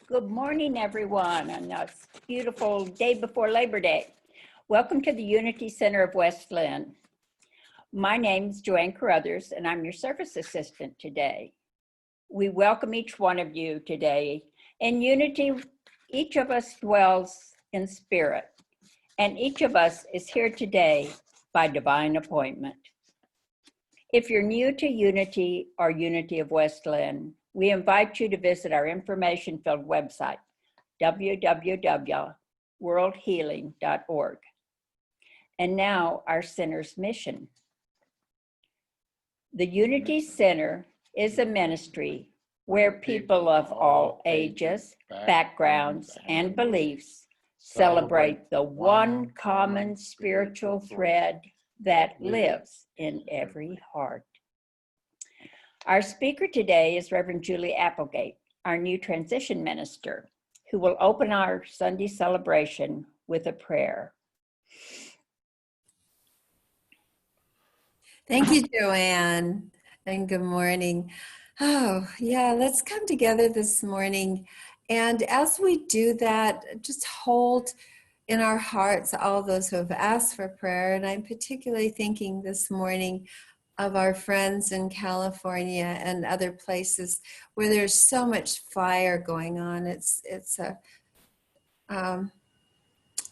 Good morning, everyone, on this beautiful day before Labor Day. Welcome to the Unity Center of West Lynn. My name is Joanne Carruthers, and I'm your service assistant today. We welcome each one of you today. In Unity, each of us dwells in spirit, and each of us is here today by divine appointment. If you're new to Unity or Unity of West Lynn, we invite you to visit our information-filled website, www.worldhealing.org. And now our center's mission. The Unity Center is a ministry where people of all ages, backgrounds, and beliefs celebrate the one common spiritual thread that lives in every heart. Our speaker today is Reverend Julie Applegate, our new transition minister, who will open our Sunday celebration with a prayer. Thank you, Joanne, and good morning. Oh, yeah, let's come together this morning. And as we do that, just hold in our hearts all those who have asked for prayer. And I'm particularly thinking this morning of our friends in California and other places where there's so much fire going on. It's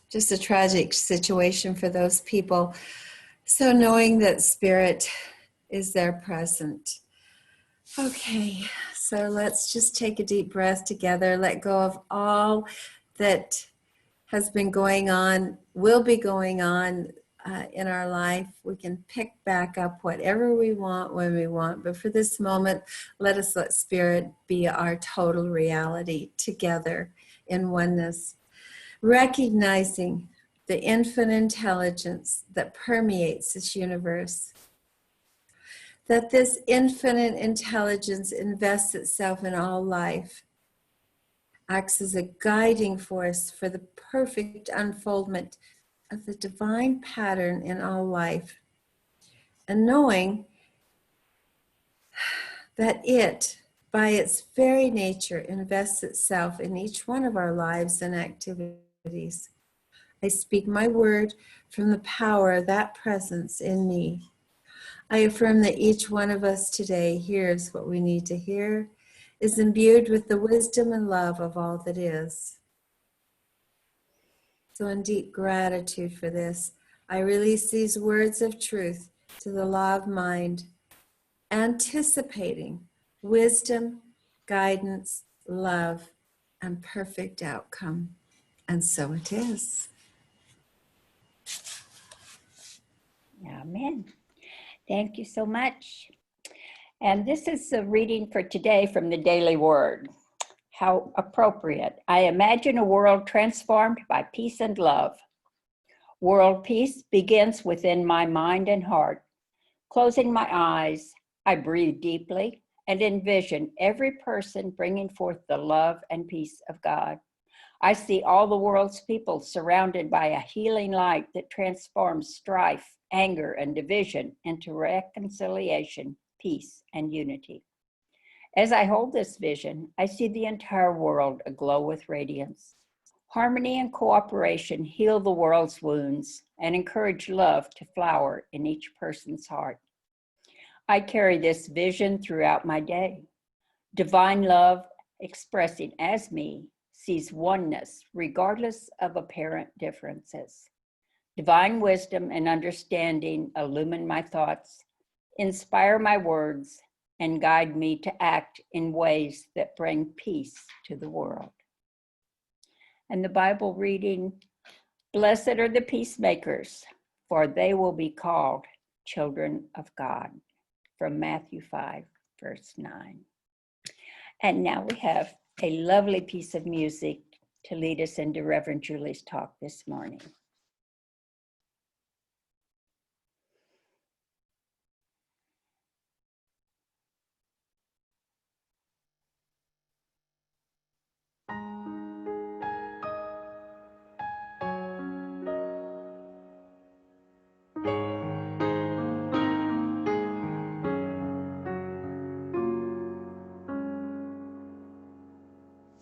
just a tragic situation for those people. So knowing that Spirit is there present. Okay, so let's just take a deep breath together, let go of all that has been going on, will be going on in our life. We can pick back up whatever we want when we want, but for this moment, let us let Spirit be our total reality together in oneness, recognizing the infinite intelligence that permeates this universe, that this infinite intelligence invests itself in all life, acts as a guiding force for the perfect unfoldment of the divine pattern in all life, and knowing that it, by its very nature, invests itself in each one of our lives and activities. I speak my word from the power of that presence in me. I affirm that each one of us today hears what we need to hear, is imbued with the wisdom and love of all that is. So in deep gratitude for this, I release these words of truth to the law of mind, anticipating wisdom, guidance, love, and perfect outcome. And so it is. Amen. Thank you so much. And this is the reading for today from the Daily Word. How appropriate. I imagine a world transformed by peace and love. World peace begins within my mind and heart. Closing my eyes, I breathe deeply and envision every person bringing forth the love and peace of God. I see all the world's people surrounded by a healing light that transforms strife, anger, and division into reconciliation, peace, and unity. As I hold this vision, I see the entire world aglow with radiance. Harmony and cooperation heal the world's wounds and encourage love to flower in each person's heart. I carry this vision throughout my day. Divine love, expressing as me, sees oneness regardless of apparent differences. Divine wisdom and understanding illumine my thoughts, inspire my words, and guide me to act in ways that bring peace to the world. And the Bible reading, blessed are the peacemakers, for they will be called children of God, from Matthew 5, verse 9. And now we have a lovely piece of music to lead us into Reverend Julie's talk this morning.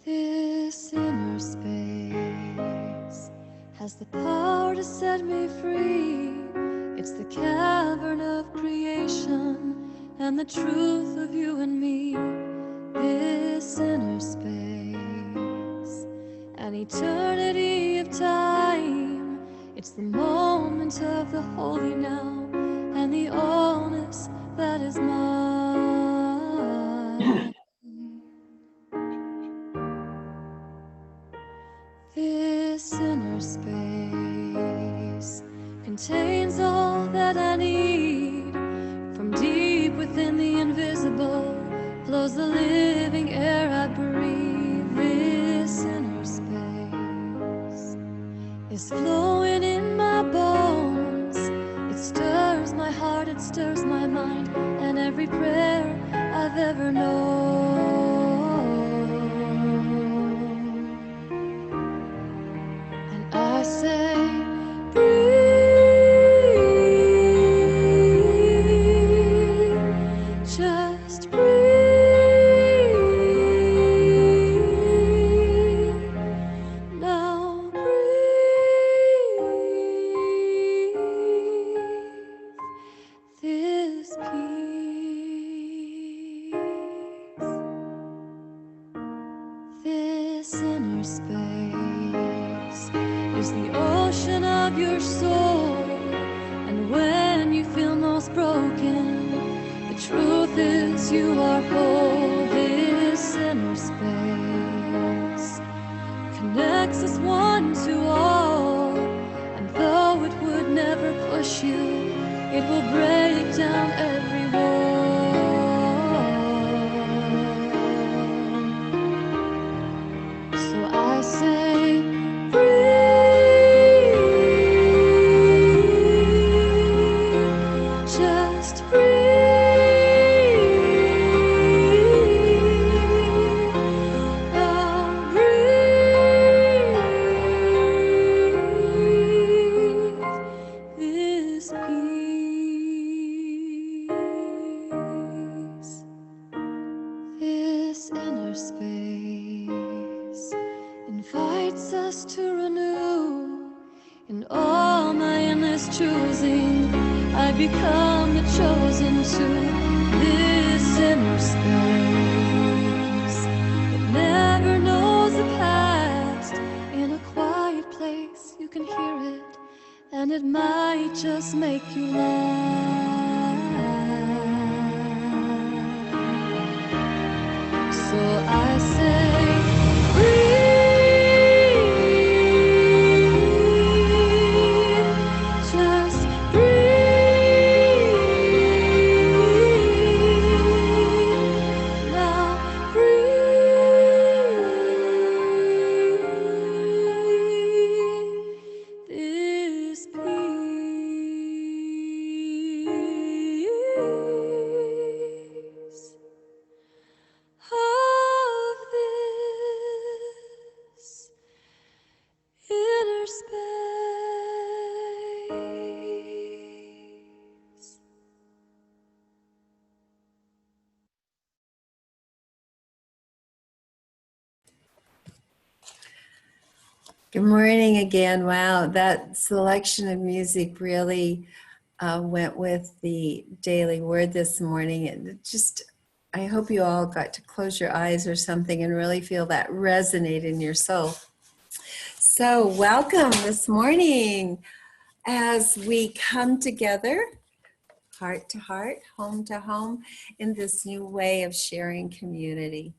This inner space has the power to set me free. It's the cavern of creation and the truth of you and me. This inner space, an eternity of time. It's the moment of the holy now and the allness that is mine. This inner space contains all that I need. From deep within the invisible flows the living air I breathe. This inner space is flowing in my bones. It stirs my heart, it stirs my mind, and every prayer I've ever known. And I say, breathe, just breathe. Now breathe this peace. This inner space is the ocean of your soul. And when you feel most broken, the truth is you are whole. This inner space connects us one to all. And though it would never push you, it will break down every wall. So I say, breathe, just breathe. Now breathe this peace. This inner space invites us to renew. In all my endless choosing, I become the chosen two. This inner space that never knows the past. In a quiet place you can hear it, and it might just make you laugh. So I say, breathe, just breathe. Now breathe this peace of this inner space. Good morning again. Wow, that selection of music really went with the daily word this morning. And I hope you all got to close your eyes or something and really feel that resonate in your soul. So welcome this morning as we come together, heart to heart, home to home, in this new way of sharing community.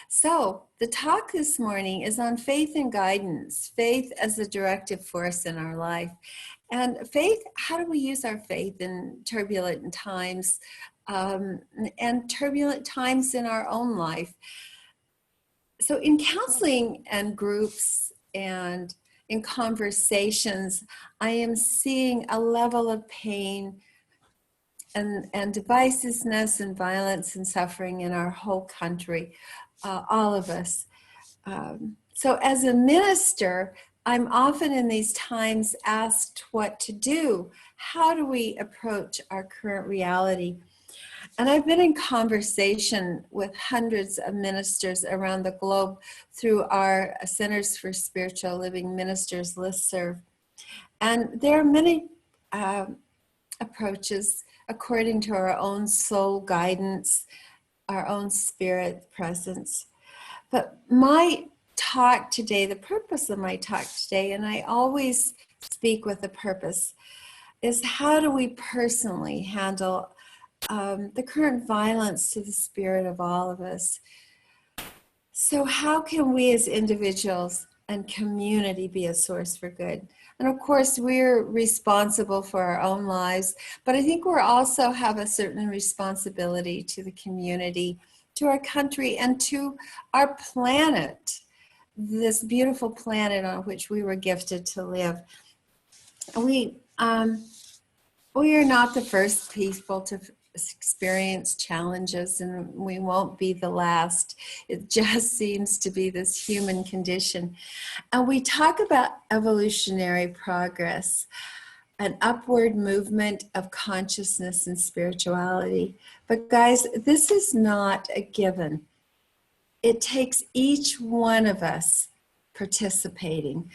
So the talk this morning is on faith and guidance, faith as a directive force in our life. And faith, how do we use our faith in turbulent times and turbulent times in our own life? So in counseling and groups and in conversations, I am seeing a level of pain and divisiveness and violence and suffering in our whole country, all of us. So as a minister, I'm often in these times asked what to do. How do we approach our current reality? And I've been in conversation with hundreds of ministers around the globe through our Centers for Spiritual Living Ministers listserv. And there are many approaches according to our own soul guidance, our own spirit presence. But my talk today, the purpose of my talk today, and I always speak with a purpose, is how do we personally handle the current violence to the spirit of all of us? So how can we as individuals and community be a source for good? And of course, we're responsible for our own lives, but I think we also have a certain responsibility to the community, to our country, and to our planet, this beautiful planet on which we were gifted to live. We are not the first people to experience challenges, and we won't be the last. It just seems to be this human condition. And we talk about evolutionary progress, an upward movement of consciousness and spirituality. But guys, this is not a given. It takes each one of us participating.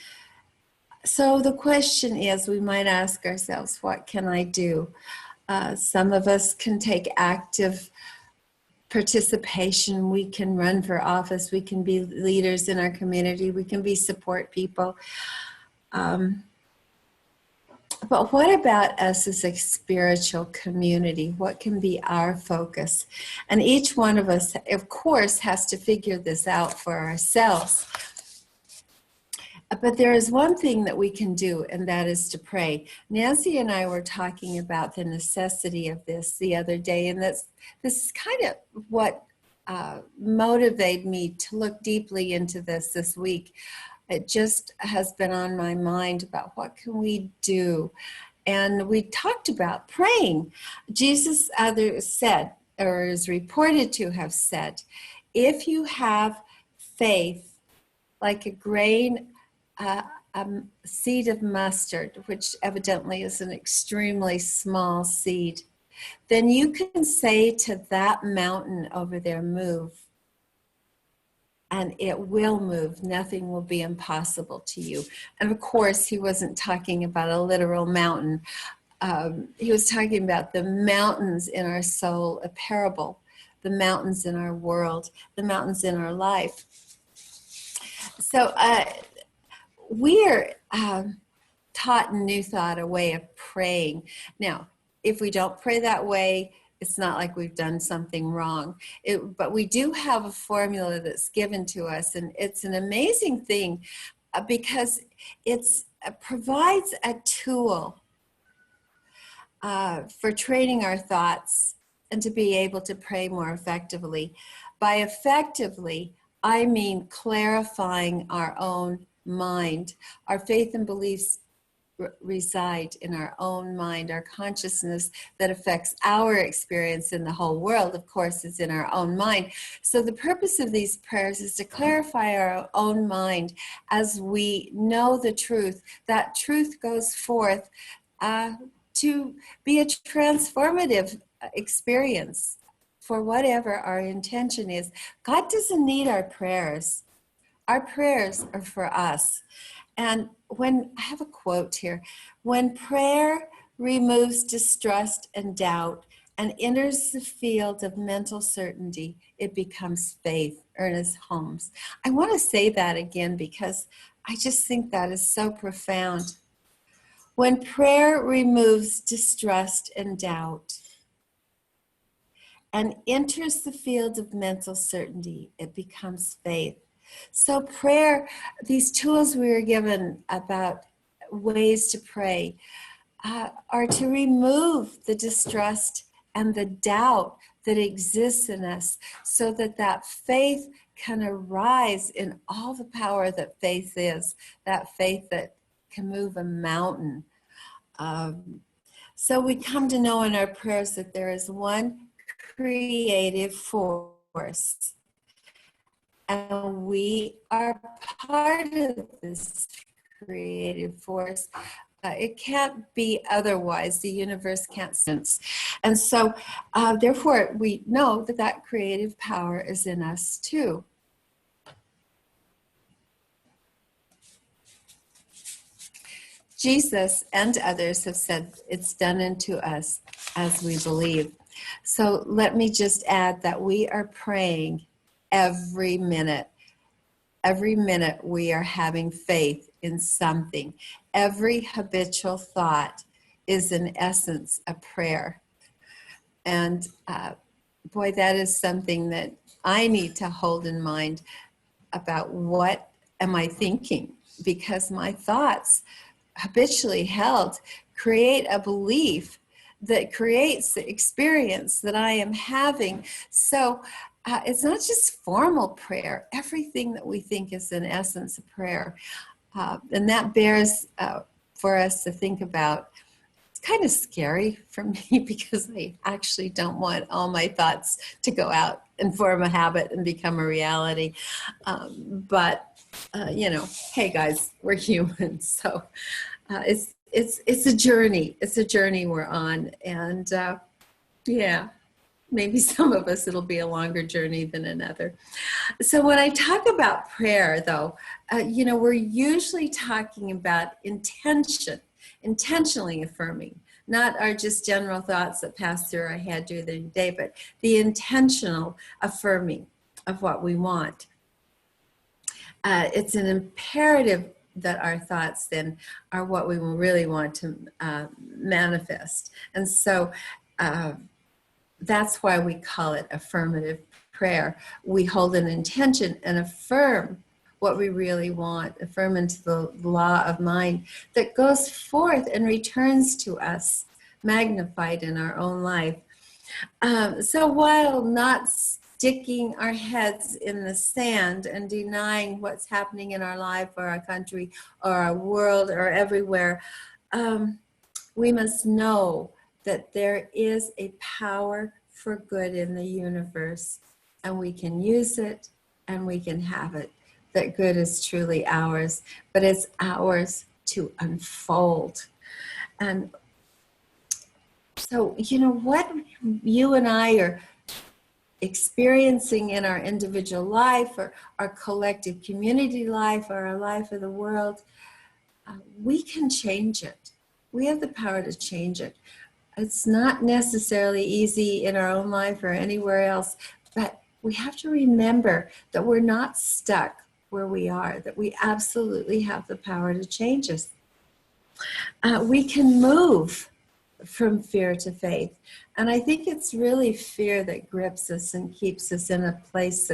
So the question is, we might ask ourselves, what can I do? Some of us can take active participation. We can run for office. We can be leaders in our community. We can be support people. But what about us as a spiritual community? What can be our focus? And each one of us, of course, has to figure this out for ourselves. But there is one thing that we can do, and that is to pray. Nancy and I were talking about the necessity of this the other day, and this is kind of what motivated me to look deeply into this week. It just has been on my mind about what can we do. And we talked about praying. Jesus said, or is reported to have said, if you have faith like a grain, a seed of mustard, which evidently is an extremely small seed, then you can say to that mountain over there, move, and it will move. Nothing will be impossible to you. And of course, he wasn't talking about a literal mountain. He was talking about the mountains in our soul, a parable, the mountains in our world, the mountains in our life. So we're taught in New Thought a way of praying. Now, if we don't pray that way, it's not like we've done something wrong. But we do have a formula that's given to us, and it's an amazing thing because it provides a tool for training our thoughts and to be able to pray more effectively. By effectively, I mean clarifying our own mind. Our faith and beliefs reside in our own mind. Our consciousness that affects our experience in the whole world, of course, is in our own mind. So the purpose of these prayers is to clarify our own mind as we know the truth. That truth goes forth to be a transformative experience for whatever our intention is. God doesn't need our prayers. Our prayers are for us. And I have a quote here, when prayer removes distrust and doubt and enters the field of mental certainty, it becomes faith. Ernest Holmes. I want to say that again because I just think that is so profound. When prayer removes distrust and doubt and enters the field of mental certainty, it becomes faith. So prayer, these tools we were given about ways to pray are to remove the distrust and the doubt that exists in us so that faith can arise in all the power that faith is, that faith that can move a mountain. So we come to know in our prayers that there is one creative force, and we are part of this creative force. It can't be otherwise. The universe can't sense. And so, therefore, we know that that creative power is in us too. Jesus and others have said it's done unto us as we believe. So let me just add that we are praying every minute. Every minute we are having faith in something. Every habitual thought is in essence a prayer. And boy, that is something that I need to hold in mind about what am I thinking? Because my thoughts habitually held create a belief that creates the experience that I am having. So it's not just formal prayer. Everything that we think is in essence a prayer. And that bears for us to think about. It's kind of scary for me because I actually don't want all my thoughts to go out and form a habit and become a reality. But hey guys, we're humans, so it's a journey. It's a journey we're on, and yeah, maybe some of us it'll be a longer journey than another. So when I talk about prayer, though, we're usually talking about intentionally affirming, not our just general thoughts that pass through our head during the day, but the intentional affirming of what we want. It's an imperative that our thoughts then are what we really want to manifest. And so that's why we call it affirmative prayer. We hold an intention and affirm what we really want, affirm into the law of mind that goes forth and returns to us, magnified in our own life. So while not sticking our heads in the sand and denying what's happening in our life or our country or our world or everywhere, we must know that there is a power for good in the universe, and we can use it and we can have it. That good is truly ours, but it's ours to unfold. And so, what you and I are experiencing in our individual life or our collective community life or our life of the world, we can change it. We have the power to change it. It's not necessarily easy in our own life or anywhere else, but we have to remember that we're not stuck where we are, that we absolutely have the power to change us. We can move from fear to faith. And I think it's really fear that grips us and keeps us in a place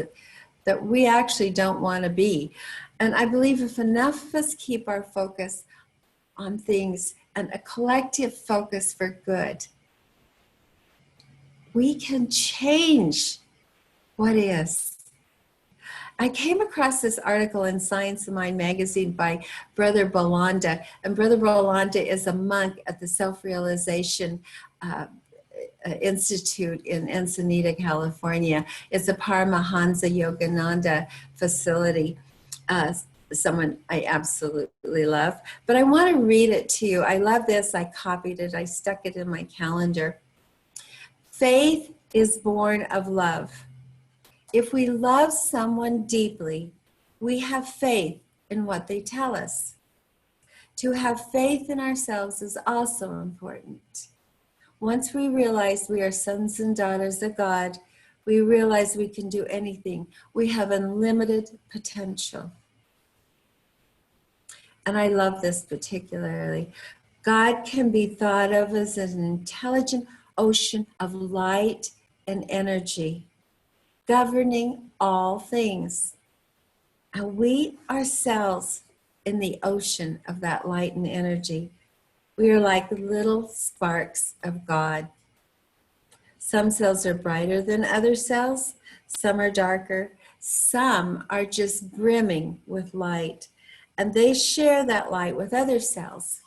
that we actually don't want to be. And I believe if enough of us keep our focus on things and a collective focus for good, we can change what is. I came across this article in Science of Mind magazine by Brother Bolanda, and Brother Bolanda is a monk at the Self-Realization Institute in Ensenada, California. It's a Paramahansa Yogananda facility, someone I absolutely love. But I want to read it to you. I love this. I copied it. I stuck it in my calendar. Faith is born of love. If we love someone deeply, we have faith in what they tell us. To have faith in ourselves is also important. Once we realize we are sons and daughters of God, we realize we can do anything. We have unlimited potential. And I love this particularly. God can be thought of as an intelligent ocean of light and energy, governing all things. And we ourselves in the ocean of that light and energy. We are like little sparks of God. Some cells are brighter than other cells. Some are darker. Some are just brimming with light. And they share that light with other cells.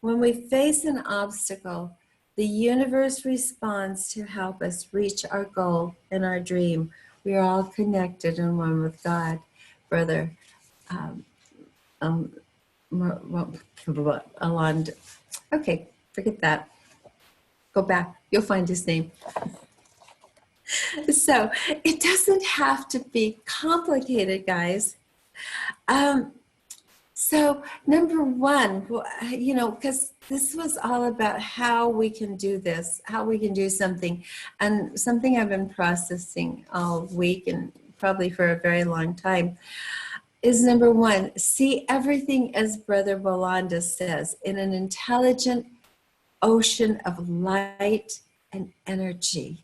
When we face an obstacle, the universe responds to help us reach our goal and our dream. We are all connected and one with God, Brother Alond. Okay, forget that. Go back. You'll find his name. So it doesn't have to be complicated, guys. So number one, because this was all about how we can do this, how we can do something, and something I've been processing all week and probably for a very long time, is number one, see everything, as Brother Bolanda says, in an intelligent ocean of light and energy.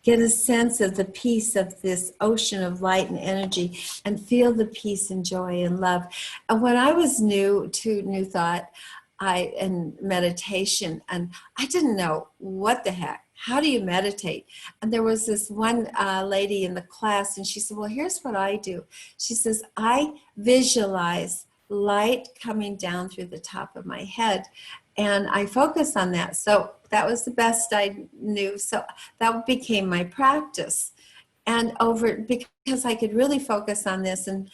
Get a sense of the peace of this ocean of light and energy and feel the peace and joy and love. And when I was new to New Thought and meditation, and I didn't know what the heck, how do you meditate? And there was this one lady in the class, and she said, well, here's what I do. She says, I visualize light coming down through the top of my head, and I focus on that. So that was the best I knew. So that became my practice. And because I could really focus on this and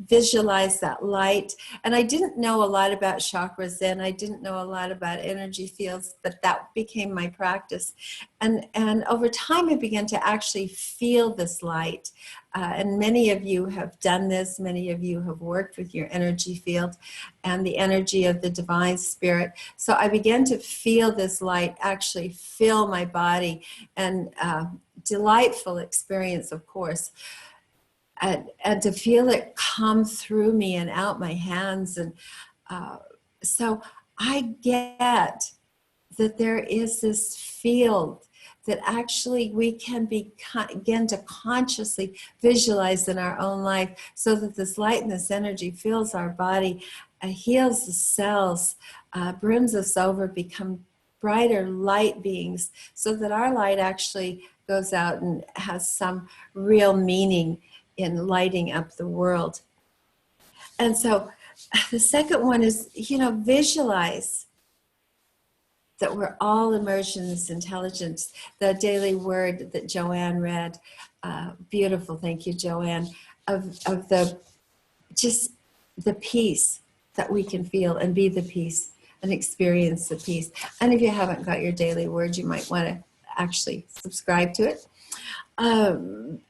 visualize that light. And I didn't know a lot about chakras then. I didn't know a lot about energy fields, but that became my practice. And over time, I began to actually feel this light. And many of you have done this. Many of you have worked with your energy field and the energy of the divine spirit. So I began to feel this light actually fill my body, and delightful experience, of course, and to feel it come through me and out my hands. And so I get that there is this field that actually we can begin to consciously visualize in our own life, so that this light and this energy fills our body, heals the cells, brims us over, become brighter light beings, so that our light actually goes out and has some real meaning in lighting up the world. And so the second one is, visualize that we're all immersed in this intelligence. The daily word that Joanne read, beautiful, thank you, Joanne, of the peace that we can feel and be the peace and experience the peace. And if you haven't got your daily word, you might want to actually subscribe to it.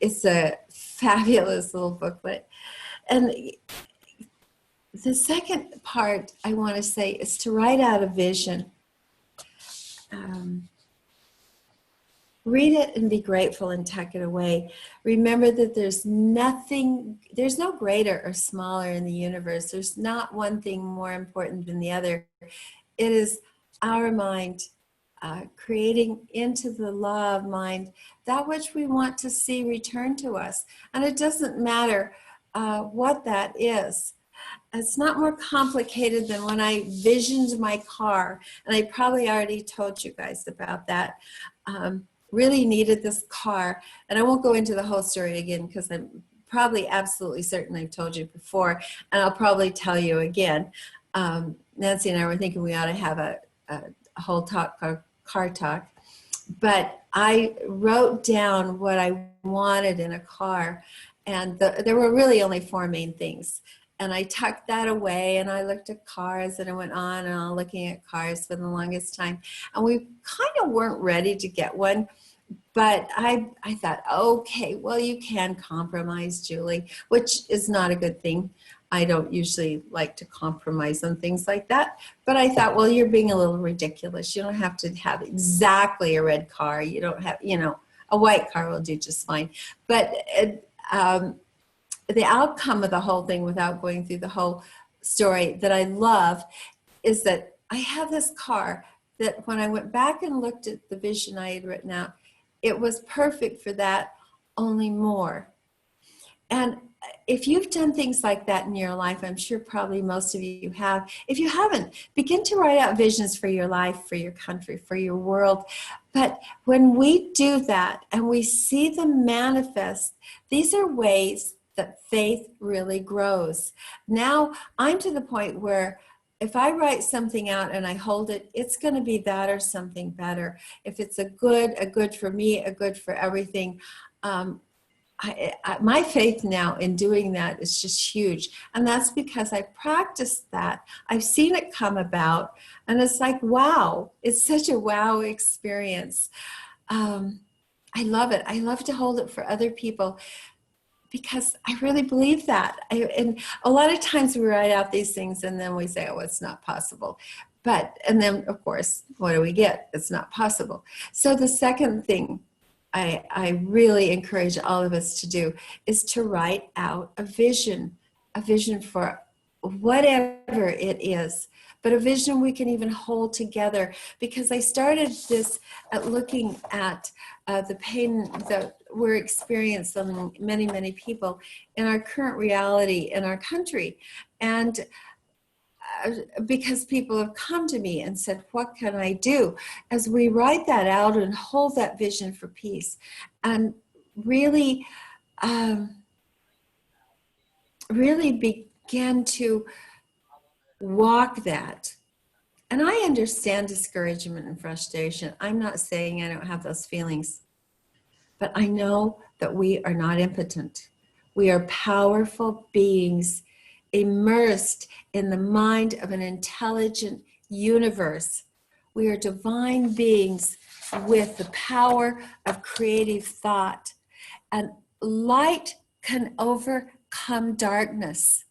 It's a fabulous little booklet. And the second part I want to say is to write out a vision. Read it and be grateful and tuck it away. Remember that there's no greater or smaller in the universe. There's not one thing more important than the other. It is our mind creating into the law of mind that which we want to see return to us. And it doesn't matter what that is. It's not more complicated than when I visioned my car, and I probably already told you guys about that. Really needed this car, and I won't go into the whole story again because I'm probably absolutely certain I've told you before, and I'll probably tell you again. Nancy and I were thinking we ought to have a whole car talk, but I wrote down what I wanted in a car, and there were really only four main things. And I tucked that away, and I looked at cars, and I went on and on looking at cars for the longest time. And we kind of weren't ready to get one, but I thought, okay, well, you can compromise, Julie, which is not a good thing. I don't usually like to compromise on things like that. But I thought, well, you're being a little ridiculous. You don't have to have exactly a red car. You don't have, a white car will do just fine. But the outcome of the whole thing, without going through the whole story, that I love is that I have this car that when I went back and looked at the vision I had written out, it was perfect for that, only more. And if you've done things like that in your life, I'm sure probably most of you have. If you haven't, begin to write out visions for your life, for your country, for your world. But when we do that and we see them manifest, these are ways that faith really grows. Now I'm to the point where if I write something out and I hold it, it's going to be that or something better. If it's a good for me, a good for everything, my faith now in doing that is just huge. And that's because I practiced that. I've seen it come about, and it's like, wow, it's such a wow experience. I love it. I love to hold it for other people because I really believe that. And a lot of times we write out these things and then we say, oh, it's not possible. And then, of course, what do we get? It's not possible. So the second thing I really encourage all of us to do is to write out a vision for whatever it is, but a vision we can even hold together. Because I started this at looking at the pain that we're experiencing, many, many people in our current reality in our country. And because people have come to me and said, what can I do? As we write that out and hold that vision for peace and really, really begin to walk that. And I understand discouragement and frustration. I'm not saying I don't have those feelings, but I know that we are not impotent. We are powerful beings immersed in the mind of an intelligent universe. We are divine beings with the power of creative thought. And light can overcome darkness.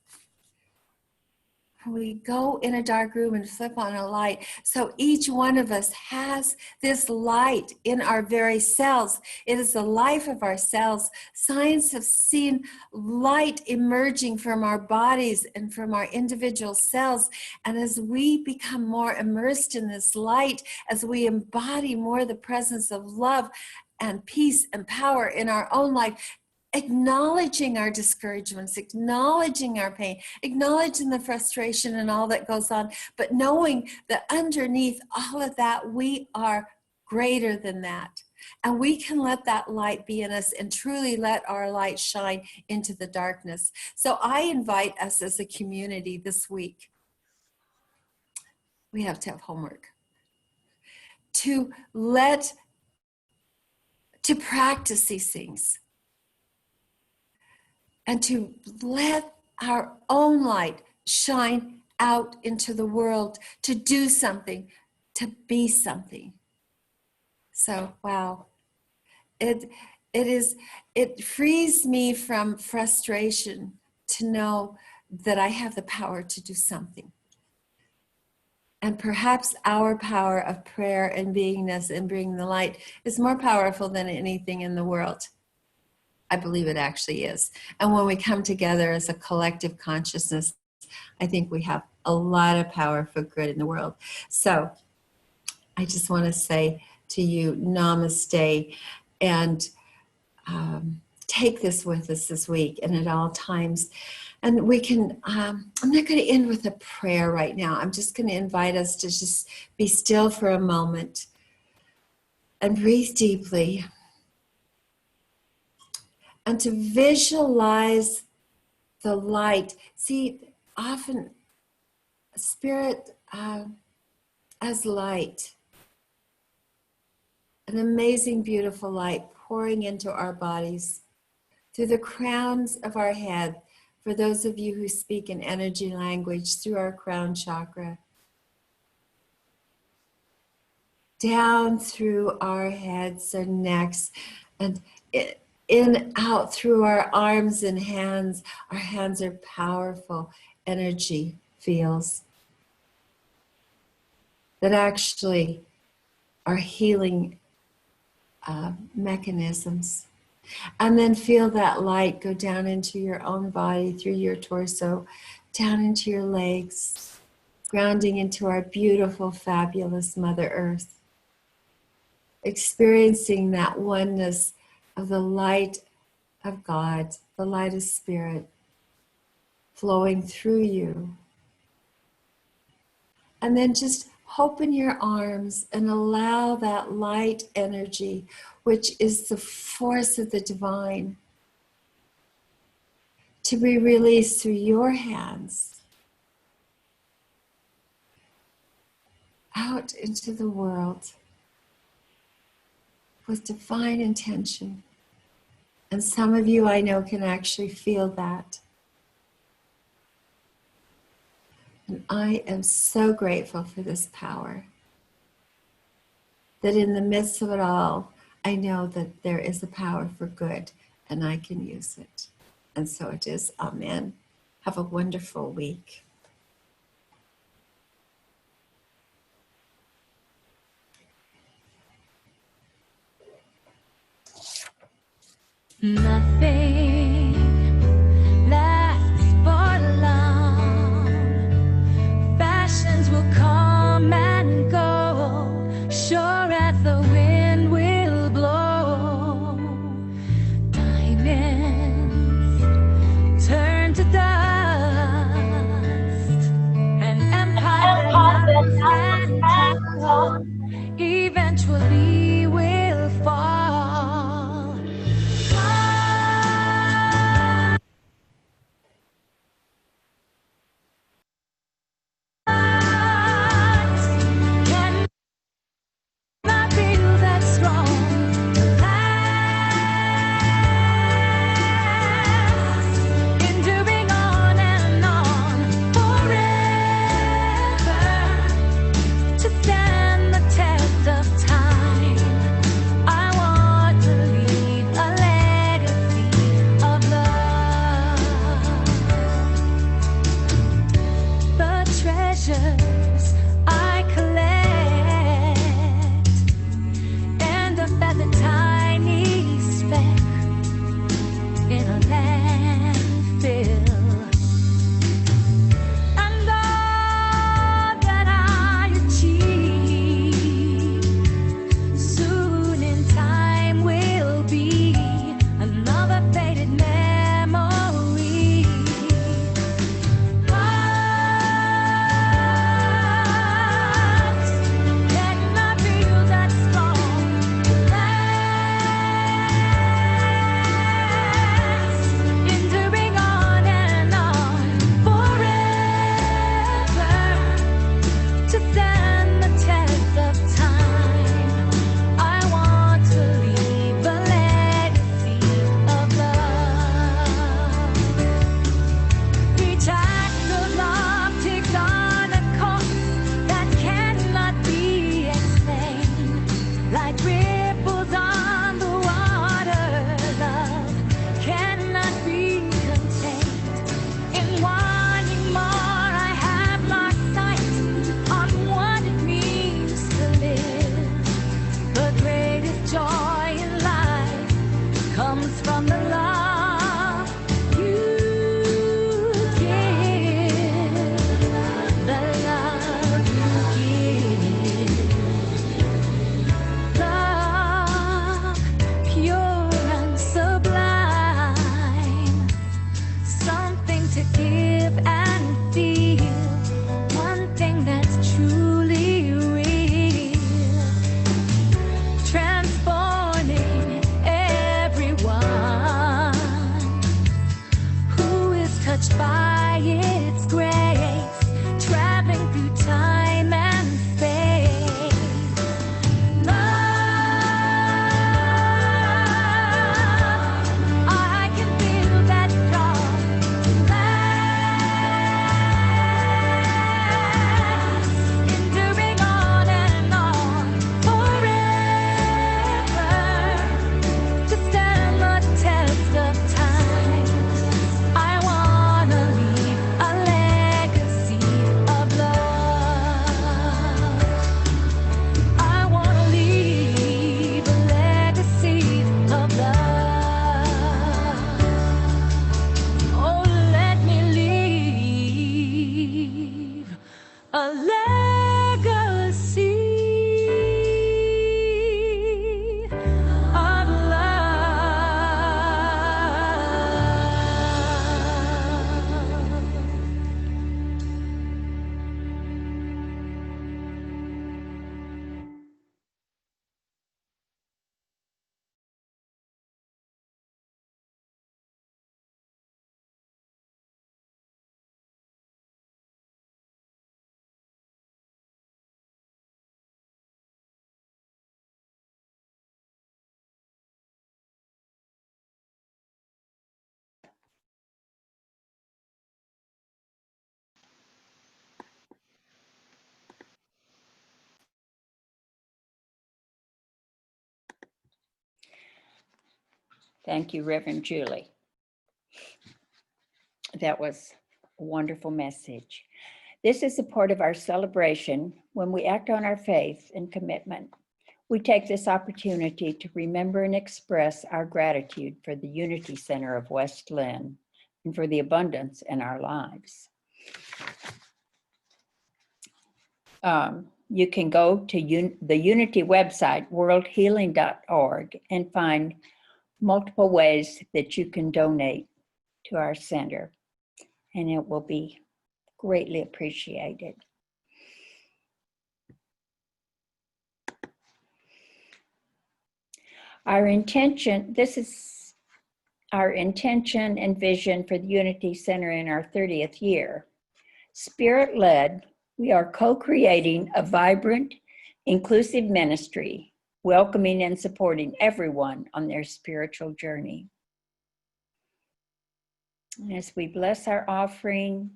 We go in a dark room and flip on a light. So each one of us has this light in our very cells. It is the life of our cells. Science has seen light emerging from our bodies and from our individual cells. And as we become more immersed in this light, as we embody more the presence of love and peace and power in our own life, acknowledging our discouragements, acknowledging our pain, acknowledging the frustration and all that goes on, but knowing that underneath all of that, we are greater than that. And we can let that light be in us and truly let our light shine into the darkness. So I invite us as a community this week, we have to have homework, to practice these things. And to let our own light shine out into the world, to do something, to be something. So, wow. It frees me from frustration to know that I have the power to do something. And perhaps our power of prayer and beingness and bringing the light is more powerful than anything in the world. I believe it actually is. And when we come together as a collective consciousness, I think we have a lot of power for good in the world. So I just want to say to you, namaste, and take this with us this week and at all times. And we can, I'm not going to end with a prayer right now. I'm just going to invite us to just be still for a moment and breathe deeply. And to visualize the light. See, often spirit as light, an amazing, beautiful light pouring into our bodies through the crowns of our head. For those of you who speak in energy language, through our crown chakra, down through our heads and necks, and in, out through our arms and hands. Our hands are powerful energy fields that actually are healing mechanisms. And then feel that light go down into your own body, through your torso, down into your legs, grounding into our beautiful, fabulous Mother Earth. Experiencing that oneness of the light of God, the light of Spirit, flowing through you. And then just open your arms and allow that light energy, which is the force of the divine, to be released through your hands out into the world with divine intention, And some of you I know can actually feel that. And I am so grateful for this power. That in the midst of it all, I know that there is a power for good and I can use it. And so it is. Amen. Have a wonderful week. Nothing lasts for long. Fashions will come and go, sure as the wind will blow. Diamonds turn to dust, and empires that stand tall eventually will fall. To stand the test of time. Thank you, Reverend Julie. That was a wonderful message. This is a part of our celebration when we act on our faith and commitment. We take this opportunity to remember and express our gratitude for the Unity Center of West Lynn and for the abundance in our lives. You can go to the Unity website, worldhealing.org, and find multiple ways that you can donate to our center, and it will be greatly appreciated. Our intention, this is our intention and vision for the Unity Center in our 30th year. Spirit-led, we are co-creating a vibrant, inclusive ministry, welcoming and supporting everyone on their spiritual journey. And as we bless our offering,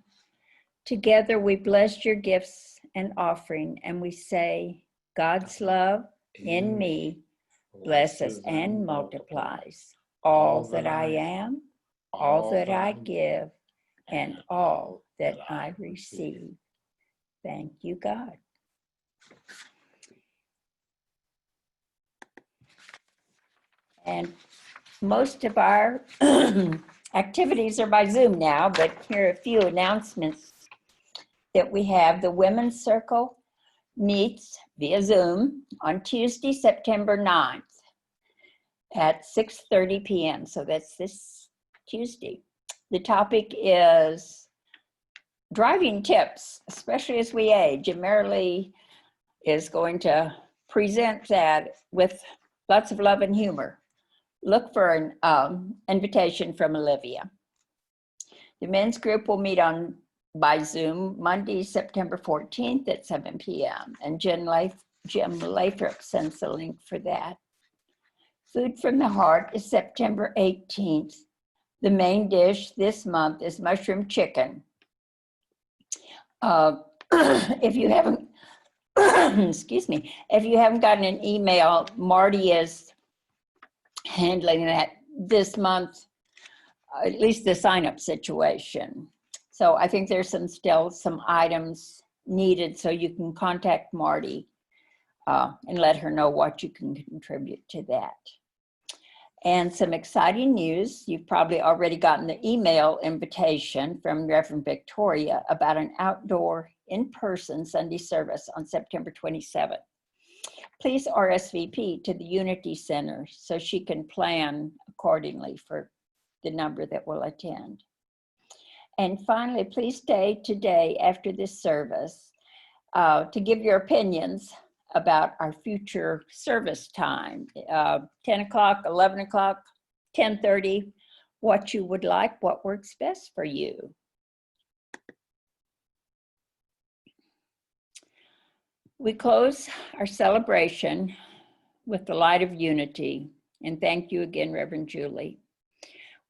together we bless your gifts and offering, and we say, God's love in me blesses and multiplies all that I am, all that I give, and all that I receive. Thank you, God. And most of our activities are by Zoom now, but here are a few announcements that we have. The Women's Circle meets via Zoom on Tuesday, September 9th at 6:30 p.m. So that's this Tuesday. The topic is driving tips, especially as we age. And Marilee is going to present that with lots of love and humor. Look for an invitation from Olivia. The men's group will meet by Zoom Monday, September 14th at 7 p.m. And Jim Lathrop sends the link for that. Food from the Heart is September 18th. The main dish this month is mushroom chicken. If you haven't, excuse me, if you haven't gotten an email, Marty is handling that this month, at least the sign-up situation. So I think there's still some items needed, so you can contact Marty and let her know what you can contribute to that. And some exciting news, you've probably already gotten the email invitation from Reverend Victoria about an outdoor in-person Sunday service on September 27th. Please RSVP to the Unity Center so she can plan accordingly for the number that will attend. And finally, please stay today after this service to give your opinions about our future service time, 10 o'clock, 11 o'clock, 10:30, what you would like, what works best for you. We close our celebration with the light of unity, and thank you again, Reverend Julie.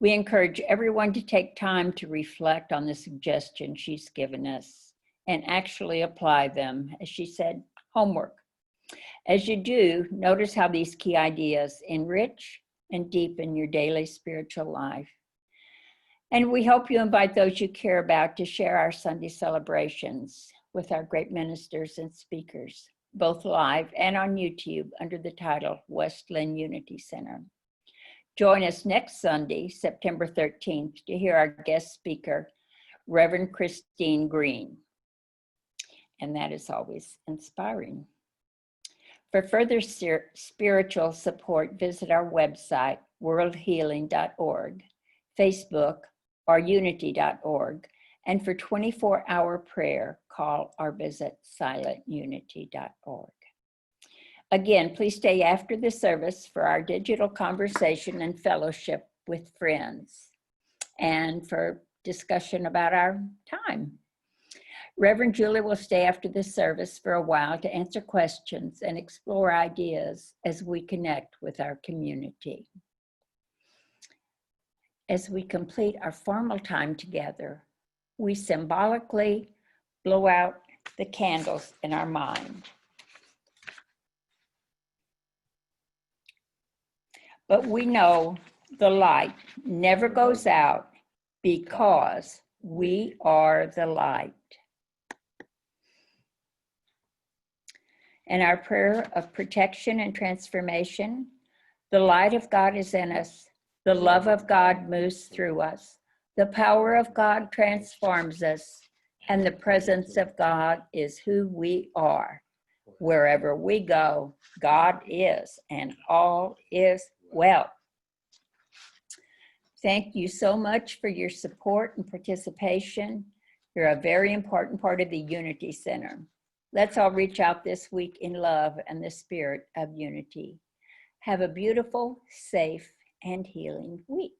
We encourage everyone to take time to reflect on the suggestions she's given us and actually apply them, as she said, homework. As you do, notice how these key ideas enrich and deepen your daily spiritual life. And we hope you invite those you care about to share our Sunday celebrations with our great ministers and speakers, both live and on YouTube under the title West Lynn Unity Center. Join us next Sunday, September 13th, to hear our guest speaker, Reverend Christine Green. And that is always inspiring. For further spiritual support, visit our website, worldhealing.org, Facebook, or unity.org. And for 24-hour prayer, call or visit silentunity.org. Again, please stay after the service for our digital conversation and fellowship with friends and for discussion about our time. Reverend Julie will stay after the service for a while to answer questions and explore ideas as we connect with our community. As we complete our formal time together, we symbolically blow out the candles in our mind. But we know The light never goes out because we are the light. And our prayer of protection and transformation, the light of God is in us. The love of God moves through us. The power of God transforms us. And the presence of God is who we are. Wherever we go, God is, and all is well. Thank you so much for your support and participation. You're a very important part of the Unity Center. Let's all reach out this week in love and the spirit of unity. Have a beautiful, safe, and healing week.